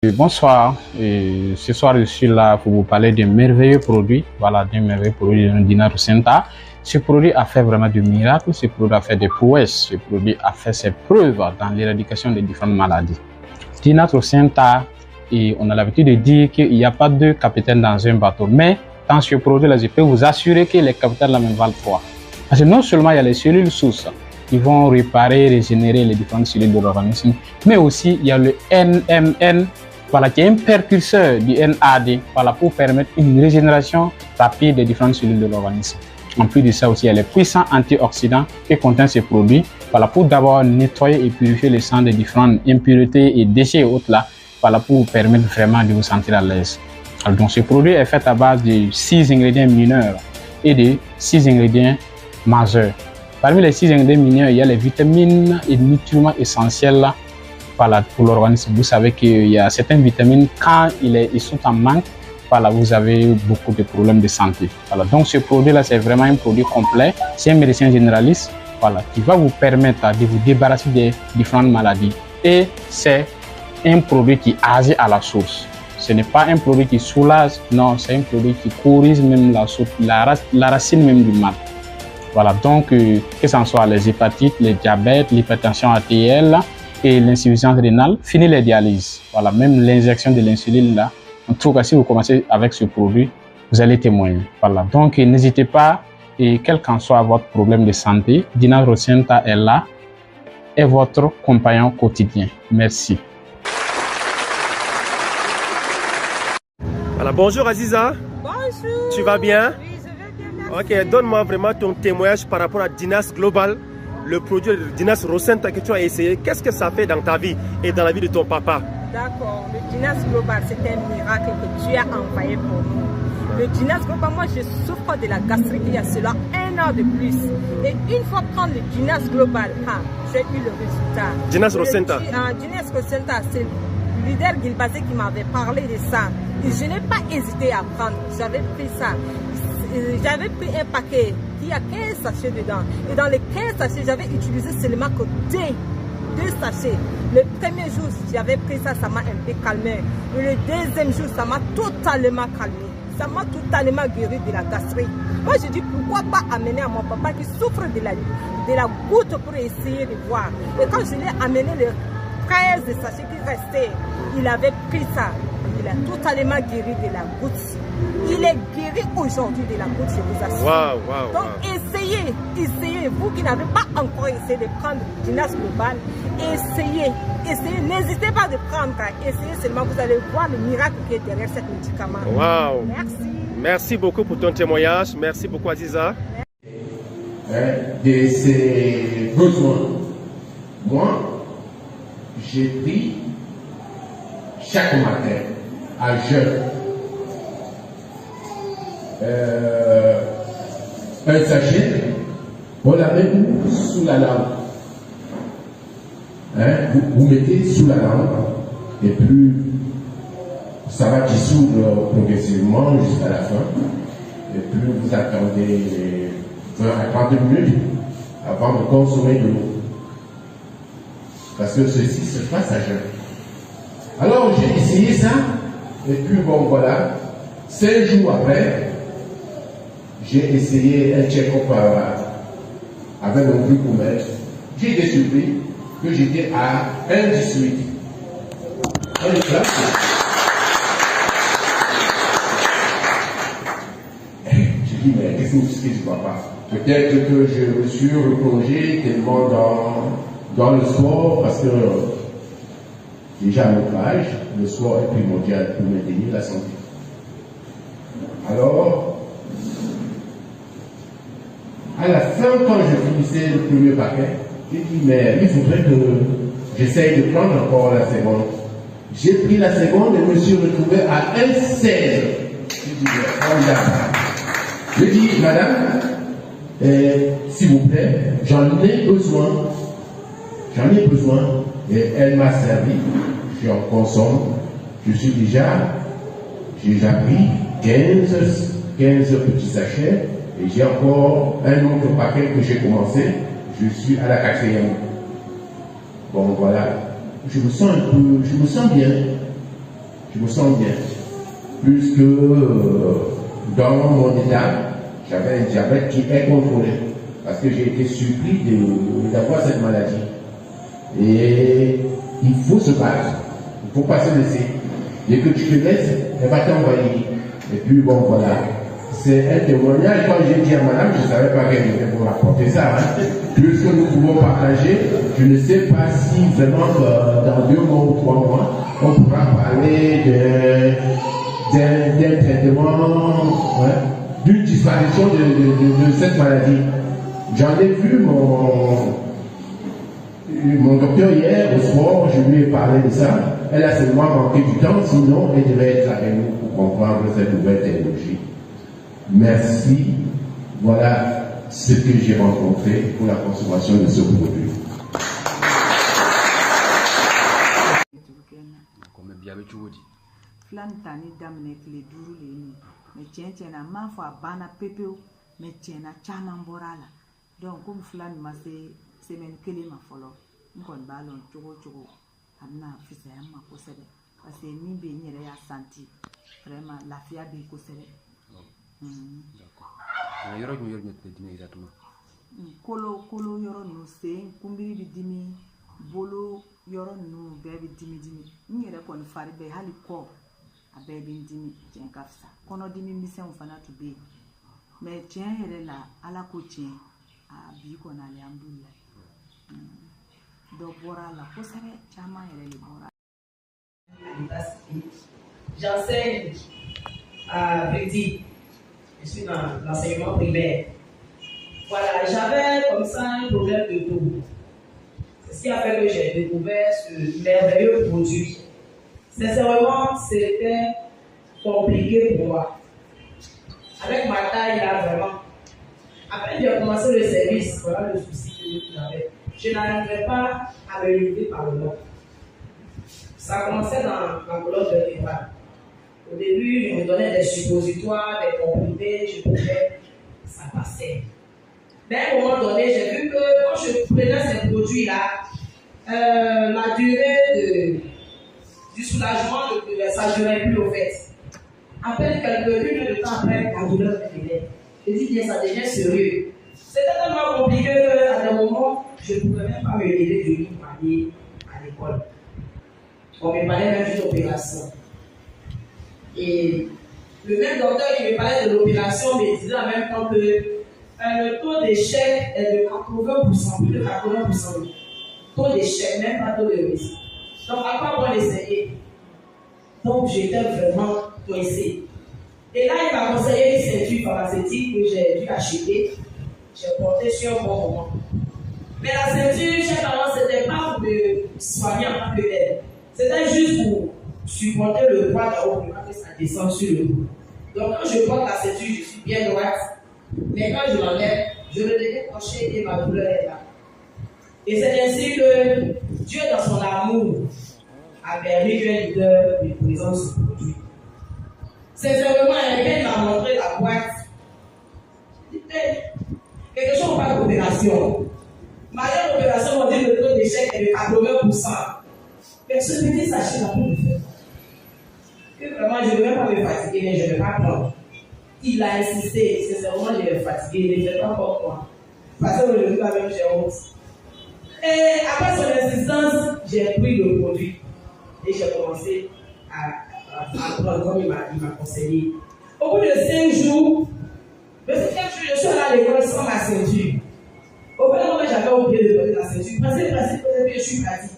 Bonsoir, et ce soir je suis là pour vous parler d'un merveilleux produit, voilà, d'un merveilleux produit de Dina Rosenta. Ce produit a fait vraiment du miracle, ce produit a fait des prouesses, ce produit a fait ses preuves dans l'éradication des différentes maladies. Dina Rosenta, et on a l'habitude de dire qu'il n'y a pas deux capitaines dans un bateau, mais dans ce produit-là, je peux vous assurer que les capitaines même valent trois. Parce que non seulement il y a les cellules sources, qui vont réparer, régénérer les différentes cellules de l'organisme, mais aussi il y a le NMN, voilà, qui est un précurseur du NAD, voilà, pour permettre une régénération rapide des différentes cellules de l'organisme. En plus de ça aussi, il y a les puissants antioxydants qui contiennent ces produits, voilà, pour d'abord nettoyer et purifier le sang des différentes impuretés et déchets et autres là, voilà, pour vous permettre vraiment de vous sentir à l'aise. Donc ce produit est fait à base de 6 ingrédients mineurs et de 6 ingrédients majeurs. Parmi les 6 ingrédients mineurs, il y a les vitamines et nutriments essentiels là, voilà, pour l'organisme. Vous savez qu'il y a certaines vitamines, quand ils sont en manque, voilà, vous avez beaucoup de problèmes de santé. Voilà, donc ce produit-là, c'est vraiment un produit complet. C'est un médecin généraliste, voilà, qui va vous permettre de vous débarrasser des différentes maladies. Et c'est un produit qui agit à la source. Ce n'est pas un produit qui soulage, non, c'est un produit qui corrige même la racine même du mal. Voilà, donc que ce soit les hépatites, les diabètes, l'hypertension artérielle et l'insuffisance rénale, fini les dialyses. Voilà, même l'injection de l'insuline là. En tout cas, si vous commencez avec ce produit, vous allez témoigner. Voilà, donc n'hésitez pas, et quel qu'en soit votre problème de santé, Dina Rosenta est là, est votre compagnon quotidien. Merci. Voilà, bonjour Aziza. Bonjour. Tu vas bien? Oui, je vais bien. Ok, donne-moi vraiment ton témoignage par rapport à Dinas Global, le produit de Dinas Rosenta que tu as essayé. Qu'est-ce que ça fait dans ta vie et dans la vie de ton papa? D'accord, le Dinas Global, c'est un miracle que Dieu a envoyé pour nous. Le Dinas Global, moi je souffre de la gastrique il y a cela 1 an de plus. Et une fois prendre le Dinas Global, j'ai eu le résultat. Dinas Rosenta. Dinas Rosenta, c'est le leader Gilbazé qui m'avait parlé de ça. Et je n'ai pas hésité à prendre, j'avais pris ça. J'avais pris un paquet qui a 15 sachets dedans. Et dans les 15 sachets, j'avais utilisé seulement que 2 sachets. Le premier jour, j'avais pris ça, ça m'a un peu calmé. Et le deuxième jour, ça m'a totalement calmé. Ça m'a totalement guéri de la gastrique. Moi, je dis pourquoi pas amener à mon papa qui souffre de la goutte pour essayer de voir. Et quand je lui ai amené les 13 sachets qui restaient, il avait pris ça. Il a totalement guéri de la goutte. Il est guéri aujourd'hui de la goutte, je vous assure. Wow. Donc essayez, vous qui n'avez pas encore essayé de prendre Dinas Global, essayez, n'hésitez pas de prendre, essayez seulement, vous allez voir le miracle qui est derrière cet médicament. Wow. Merci. Merci beaucoup pour ton témoignage, merci beaucoup Aziza. De ses besoins. Moi, j'ai pris chaque matin à jeûne un sachet, on la met sous la langue. Vous mettez sous la langue et puis ça va dissoudre progressivement jusqu'à la fin. Et puis vous attendez 20 à 30 minutes avant de consommer de l'eau. Parce que ceci se passe à jeûne. Alors j'ai essayé ça, et puis bon voilà, 5 jours après, j'ai essayé un check-up avec mon glucomètre. J'ai été surpris que j'étais à 1,18. J'ai dit, mais qu'est-ce que je ne vois pas? Peut-être que je me suis replongé tellement dans le sport, parce que déjà à notre âge, le sport est primordial pour maintenir la santé. Alors, à la fin, quand je finissais le premier paquet, j'ai dit, mais il faudrait que j'essaye de prendre encore la seconde. J'ai pris la seconde et me suis retrouvé à 1,16. J'ai dit, je dis, madame, s'il vous plaît, j'en ai besoin. J'en ai besoin. Et elle m'a servi, j'en consomme. J'ai déjà pris 15 petits sachets et j'ai encore un autre paquet que j'ai commencé. Je suis à la 4e. Bon voilà, je me sens bien. je me sens bien. Puisque dans mon état, j'avais un diabète qui est contrôlé. Parce que j'ai été surpris d'avoir cette maladie. Et il faut se battre. Il ne faut pas se laisser. Dès que tu te laisses, elle va t'envahir. Et puis bon, voilà. C'est un témoignage. Quand j'ai dit à madame, je ne savais pas qu'elle était pour rapporter ça. Hein. Puisque nous pouvons partager, je ne sais pas si vraiment dans 2 mois ou 3 mois, on pourra parler d'un traitement, ouais, d'une disparition de cette maladie. J'en ai vu mon docteur hier au sport, je lui ai parlé de ça. Elle a seulement manqué du temps, sinon elle devait être avec nous pour comprendre cette nouvelle technologie. Merci. Voilà ce que j'ai rencontré pour la consommation de ce produit. Flan tani damne kile duru le ni me tiens ma fa bana pepeo me tiens chaman borala donc comme flan ma se men kele ma folo nkon balon chogo amna fisa ma ko sebe parce que ni be nyere ya santi vraiment la fia be ko sebe. D'accord. Yoro ñu yor ñet dimi exactement. Kolo yoro no se kumbiri bi dimi bolo yoro no be bi dimi nyere ko ni fari be hali ko abe bi dimi tien kafsa kono dimi mission fana to be mais tien yere la ala ko tien a bi ko na alhamdulillah do bora la ko sere chama yere le bora. J'enseigne à Petit. Je suis dans l'enseignement primaire. Voilà, j'avais comme ça un problème de dos. C'est ce qui a fait que j'ai découvert ce merveilleux produit. Sincèrement, c'était compliqué pour moi. Avec ma taille là, vraiment. Après j'ai commencé le service, voilà le souci que j'avais. Je n'arrivais pas à me lever par le long. Ça commençait dans la colonne vertébrale. Au début, je me donnais des suppositoires, des comprimés, je pouvais, ça passait. Mais à un moment donné, j'ai vu que quand je prenais ces produits-là, la durée du soulagement, ça ne durait plus au fait. Après quelques minutes de temps après, la douleur revenait. Je dis bien, ça devient sérieux. C'était tellement compliqué qu'à des moments, je ne pouvais même pas me lever du lit pour aller à l'école. On me parlait même d'une opération. Et le même docteur qui me parlait de l'opération me disait en même temps que le taux d'échec est de 80%, plus de 80%. Taux d'échec, même pas taux de réussite. Donc, à quoi bon essayer? Donc, j'étais vraiment coincée. Et là, il m'a conseillé une ceinture pharmaceutique que j'ai dû acheter. J'ai porté sur un bon moment. Mais la ceinture, j'ai tendance, c'était pas pour me soigner en tant que tel. C'était juste pour supporter le poids d'en haut, pour que ça descende sur le dos. Donc, quand je porte la ceinture, je suis bien droite. Mais quand je l'enlève, je me décrocher et ma douleur est là. Et c'est ainsi que Dieu, dans son amour, a permis que leader me présente ce produit. Sincèrement, quelqu'un m'a montré la boîte. Je dis, quelque chose pas d'opération. Malgré l'opération, on dit que le taux d'échec est de 80%. Mais ce petit sachet n'a pas de fait. Que vraiment, je ne vais pas me fatiguer, mais je ne vais pas prendre. Il a insisté, sincèrement, je vais me fatiguer, mais je ne vais pas prendre. Parce que le jour même, j'ai honte. Et après son insistance, j'ai pris le produit. Et j'ai commencé à prendre comme il m'a conseillé. Au bout de 5 jours, je suis allé à l'école sans ma ceinture. Au bout d'un moment, j'avais oublié de porter la ceinture. Parce que je suis partie.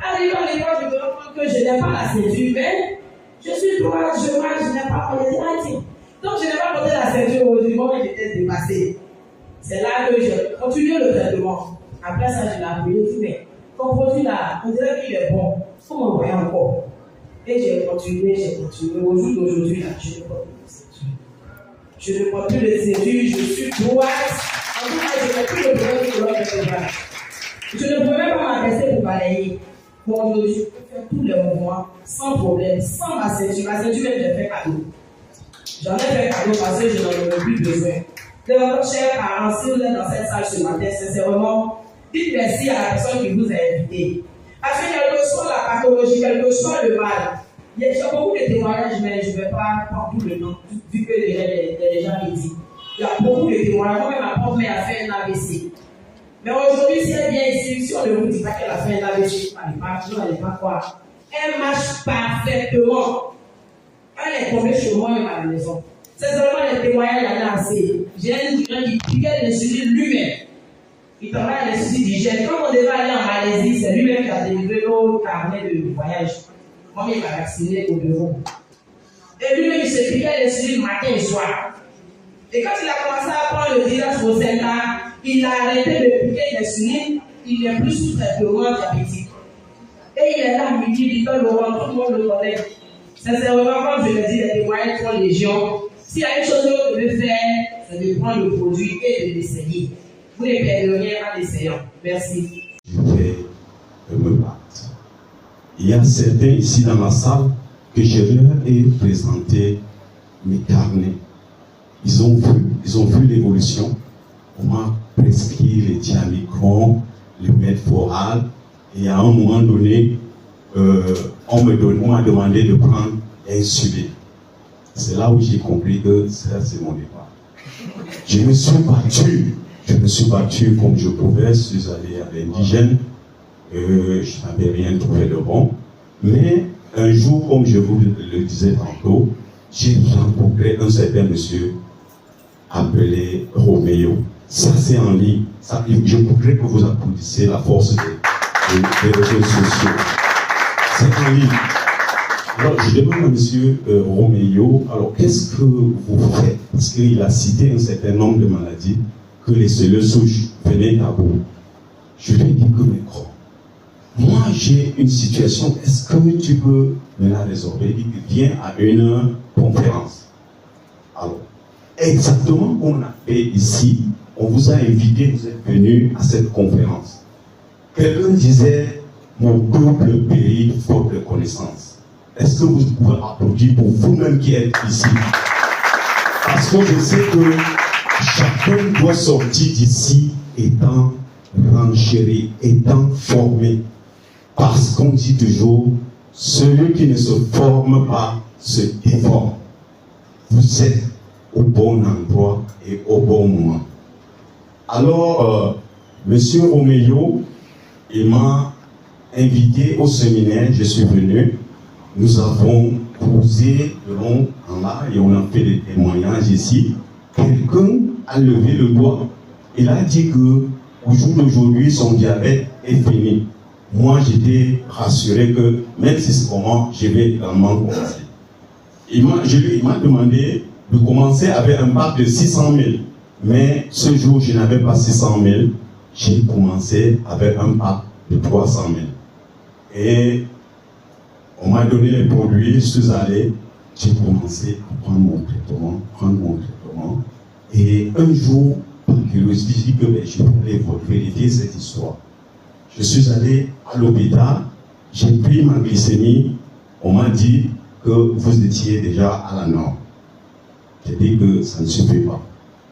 Arrivé à l'école, je me rends compte que je n'ai pas la ceinture, mais je suis droite, je marche, je n'ai pas porté la ceinture. Donc, je n'ai pas porté la ceinture au moment où j'étais dépassée. C'est là que j'ai continué le traitement. Après ça, je l'ai appelé, mais ton produit là, on dirait qu'il est bon. Comment on voit encore? Et j'ai continué. Au jour d'aujourd'hui, là, je ne porte plus de ceinture. Je ne porte plus de ceinture, je suis droite. En tout cas, je n'ai plus de problème de l'autre vertébrale. Je ne pouvais même pas m'adresser pour balayer. Bon, je peux faire tous les mouvements sans problème, sans ma ceinture. Ma ceinture, même, j'ai fait cadeau. J'en ai fait cadeau parce que je n'en avais plus besoin. Donc, chers parents, si vous êtes dans cette salle ce matin, sincèrement, dites merci à la personne qui vous a invité. Parce que quelle que soit la pathologie, quel que soit le mal, j'ai beaucoup témoignages, mais je ne vais pas prendre tout le nom, vu que les gens l'ont dit. Il y a beaucoup de témoignages. Moi-même, ma propre mère a fait un AVC. Mais aujourd'hui, si elle vient ici, si on ne vous dit pas qu'elle a fait un AVC, vous n'allez pas croire. Elle marche parfaitement. Elle est tombée chez moi et à la maison. C'est seulement les témoignages qu'elle a assez. J'ai un client qui piquait l'insuline lui-même. Il travaille à l'institut d'hygiène. Quand on devait aller en Malaisie, c'est lui-même qui a délivré nos carnets de voyage. Moi, il m'a vacciné au bureau. Et lui-même, il se piquait l'insuline matin et soir. Et quand il a commencé à prendre le Dinas Rosenta, il a arrêté de piquer l'insuline. Il n'est plus sous traitement diabétique. Et il est là à midi, il donne le ventre, tout le monde le connaît. Sincèrement, comme je le dis, les témoignages sont légion. S'il y a une chose que vous devez faire, c'est de prendre le produit et de l'essayer. Vous ne perdez rien en essayant. Merci. Je vais me battre. Il y a certains ici dans la salle que je leur ai présenté mes carnets. Ils ont vu l'évolution. On m'a prescrit les Thiamicron, le Medforal, et à un moment donné, on m'a demandé de prendre l'insuline. C'est là où j'ai compris que ça, c'est mon départ. Je me suis battu comme je pouvais. Je suis allé à l'indigène. Je n'avais rien trouvé de bon. Mais un jour, comme je vous le disais tantôt, j'ai rencontré un certain monsieur appelé Roméo. Ça, c'est en ligne. Ça, je voudrais que vous applaudissiez la force des réseaux sociaux. C'est en ligne. Alors, je demande à M. Roméo, alors qu'est-ce que vous faites? Parce qu'il a cité un certain nombre de maladies que les cellules souches venaient à bout. Je lui ai dit que, mais quoi? Moi, j'ai une situation, est-ce que tu peux me la résorber? Il dit, viens à une conférence. Alors, exactement comme on a fait ici, on vous a invité, vous êtes venus à cette conférence. Quelqu'un disait, mon peuple périt faute de connaissance. Est-ce que vous pouvez applaudir pour vous-même qui êtes ici? Parce que je sais que chacun doit sortir d'ici étant renchéri, étant formé. Parce qu'on dit toujours, celui qui ne se forme pas se déforme. Vous êtes au bon endroit et au bon moment. Alors, Monsieur Roméo, il m'a invité au séminaire, je suis venu. Nous avons posé le long en là et on a fait des témoignages ici. Quelqu'un a levé le doigt. Il a dit que au jour d'aujourd'hui, son diabète est fini. Moi, j'étais rassuré que même si c'est comment, je vais également commencer. Il m'a demandé de commencer avec un pack de 600 000. Mais ce jour, je n'avais pas 600 000. J'ai commencé avec un pack de 300 000. Et on m'a donné les produits, je suis allé, j'ai commencé à prendre mon traitement. Et un jour, par curiosité, je dis que je voulais vérifier cette histoire. Je suis allé à l'hôpital, j'ai pris ma glycémie, on m'a dit que vous étiez déjà à la norme. J'ai dit que ça ne suffit pas.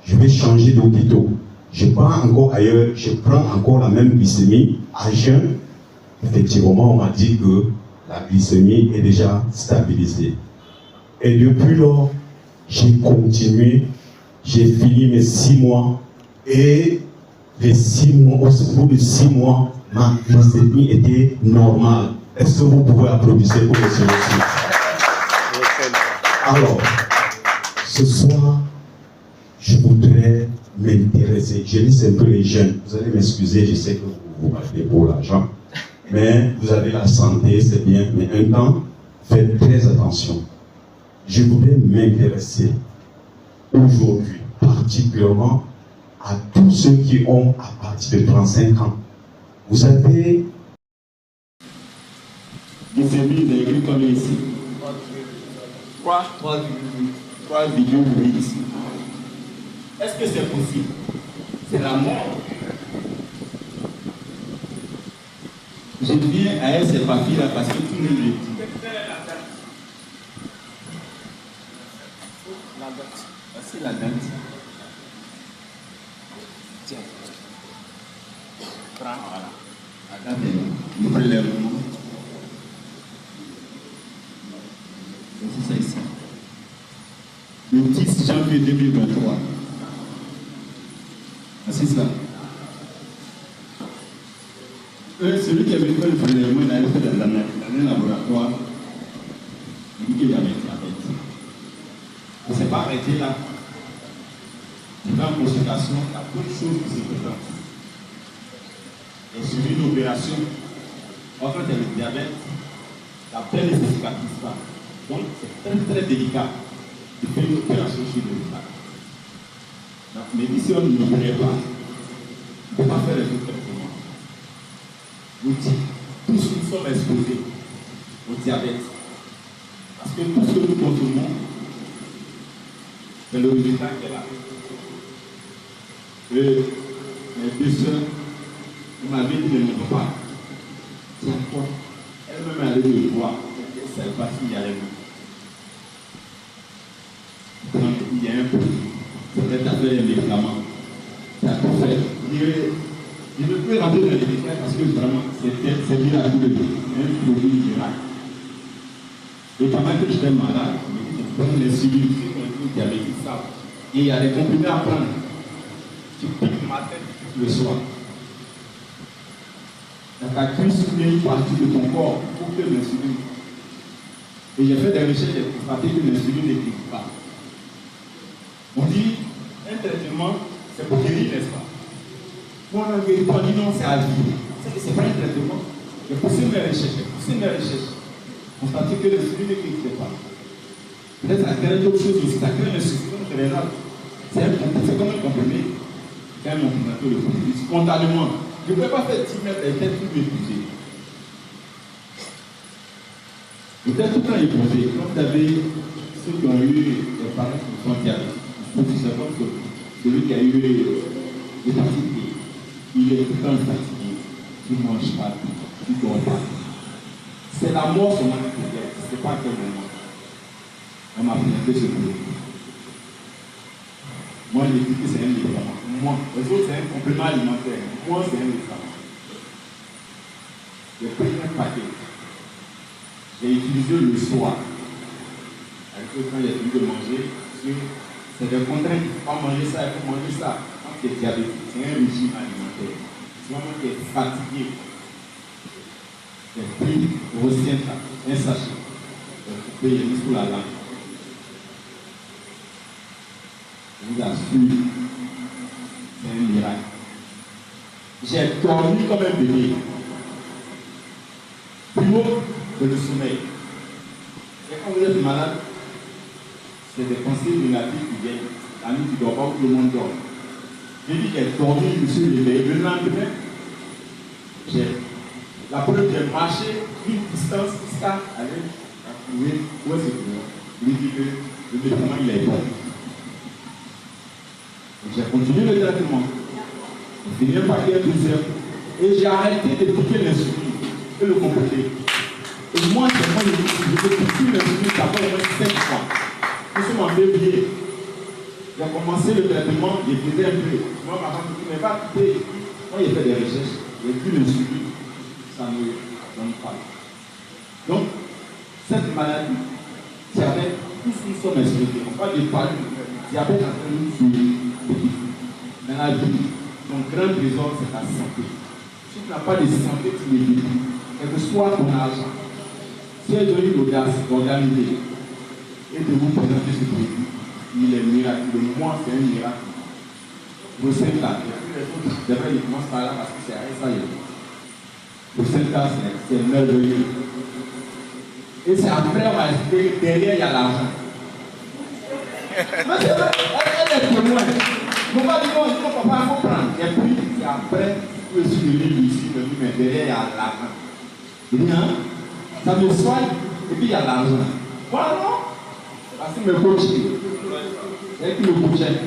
Je vais changer d'hôpital. Je pars encore ailleurs, je prends encore la même glycémie à jeun. Effectivement, on m'a dit que la glycémie est déjà stabilisée. Et depuis lors, j'ai continué, j'ai fini mes 6 mois. Et les 6 mois, au bout de 6 mois, ma glycémie était normale. Est-ce que vous pouvez applaudir pour les solutions? Alors, ce soir, je voudrais m'intéresser. Je laisse un peu les jeunes. Vous allez m'excuser, je sais que vous battez pour l'argent. Mais vous avez la santé, c'est bien. Mais un temps, faites très attention. Je voudrais m'intéresser aujourd'hui, particulièrement à tous ceux qui ont à partir de 35 ans. Vous savez, glycémie des glycoles ici. 3,8 ici. Est-ce que c'est possible? C'est la mort. Je viens à ces papiers-là parce que tout le monde le dit. La date. Voici la date. Tiens. Prends, voilà. La date est là. Le prélèvement. C'est ça ici. Le 10 janvier 2023. C'est ça. Celui qui avait fait le prélèvement, il avait fait dans l'année laboratoire, il dit qu'il avait diabète. On ne s'est pas arrêté là. Dans la consultation, il y a beaucoup de choses qui se présentent. Et sur une opération, quand il y a le diabète, la peine ne se cicatrise pas. Donc c'est très très délicat de faire une opération sur le diabète. Mais si on ne l'opère pas, on ne peut pas faire les autres traitements. Nous disons, tous nous sommes exposés au diabète. Parce que tout ce que nous consommons, c'est le résultat qui est là. Et mes deux sœurs, vous m'avez dit de ne pas. Tiens, quoi? Elle-même allait me voir. Elle ne savait pas s'il y avait donc, il y a un peu. Peut-être avec les médicaments. Ça peut faire. Je ne peux rentrer dans les détails parce que vraiment, c'est miraculeux. Un produit miracle. Et pendant que j'étais malade, je me dis, les cellules qui avaient dit ça. Et il y a des comprimés à prendre. Tu piques ma tête le soir. Donc, tu as cuisiné une partie de ton corps pour que l'insuline. Et j'ai fait des recherches et constaté que l'insuline n'existe pas. On dit, un traitement, c'est pour guérir, n'est-ce pas? Moi, on a dit non, c'est à vie. C'est pas un traitement. J'ai poussé mes recherches. Constaté que l'insuline n'existe pas. Peut-être ça crée d'autres choses aussi. Ça crée l'insuline rénale. C'est comme un comprimé. Quand mon ordinateur le produit spontanément. Je ne peux pas faire 10 mètres et peut-être tout épuisé. Peut-être tout le temps épuisé. Quand vous avez ceux qui ont eu des parents qui sont diabétiques, c'est comme celui qui a eu l'hépatite B, il est tout le temps fatigué, il ne mange pas, il ne dort pas. C'est la mort seulement qui est, ce n'est pas quel moment. On m'a présenté ce produit. Moi, je dis que c'est un médicament. Moi, les autres, c'est un complément alimentaire. Moi, c'est un médicament. J'ai pris un paquet. J'ai utilisé le soir. Quand il y a fini de manger, c'est des contraintes. Il ne faut pas manger ça, il faut manger ça. Quand tu es diabétique, c'est un régime alimentaire. C'est vraiment que tu es fatigué. J'ai pris Rosienta, un sachet. J'ai coupé les muscles sous la langue. Je vous assure, c'est un miracle. J'ai dormi comme un bébé. Plus haut que le sommeil. Et quand vous êtes malade, c'est des pensées négatives qui viennent. La nuit, tu ne dors pas, tout le monde dort. J'ai dit que j'ai dormi, je me suis réveillé. Le lendemain, la première, j'ai marché une distance jusqu'à aller trouver où est-ce que je lui dis que le médicament, il est bon. J'ai continué le traitement. J'ai fini un paquet deuxième. Et j'ai arrêté de piquer l'insuline et le compléter. Et moi, c'est moi, je peux piquer l'insuline d'abord au moins 5 fois. Je suis en février. J'ai commencé le traitement, j'ai fait un peu. Moi, ma femme ne m'a pas quitté. Moi, j'ai fait des recherches. J'ai vu l'insuline. Ça ne donne pas. Donc, cette maladie, diabète, tous nous sommes expliqués. On parle de diabète en train de nous tuer. Dans la vie, ton grand trésor, c'est ta santé. Si tu n'as pas de santé, tu ne vis plus. Quel que soit ton argent, si tu as donné l'audace d'organiser et de vous présenter ce produit, il est miraculeux. Moi, c'est un miracle. Le 5 cas, les autres, ils commencent par là parce que c'est à ça. Le 5 cas, c'est merveilleux. Et c'est après, on va expliquer que derrière, il y a l'argent. Mais c'est vrai, elle est témoin. On va dire, non, papa, il faut prendre. Et puis, c'est après, je suis venu ici, mais derrière, il y a l'argent. Il dit, hein, ça me soigne, et puis il y a l'argent. Voilà, non? Parce que me coach, c'est qui me coachait.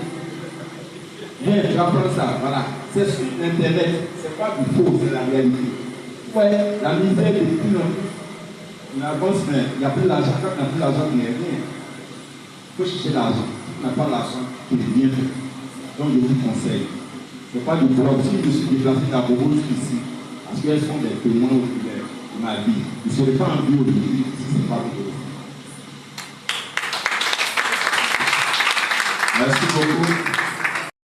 Viens, tu apprends ça, voilà. C'est sur Internet, c'est pas du faux, c'est la réalité. Ouais, la misère est de plus en plus. On avance, mais il n'y a plus d'argent. Quand il n'y a plus d'argent, il n'y a rien. Il faut chercher l'argent. Si tu n'as pas l'argent, tu n'es rien fait. Donc je vous conseille. Ce n'est pas du blog. Si je suis déplacé dans beaucoup ici, parce qu'elles sont des témoins oculaires de ma vie, je ne serais pas en vie aujourd'hui si ce n'est pas de Merci beaucoup.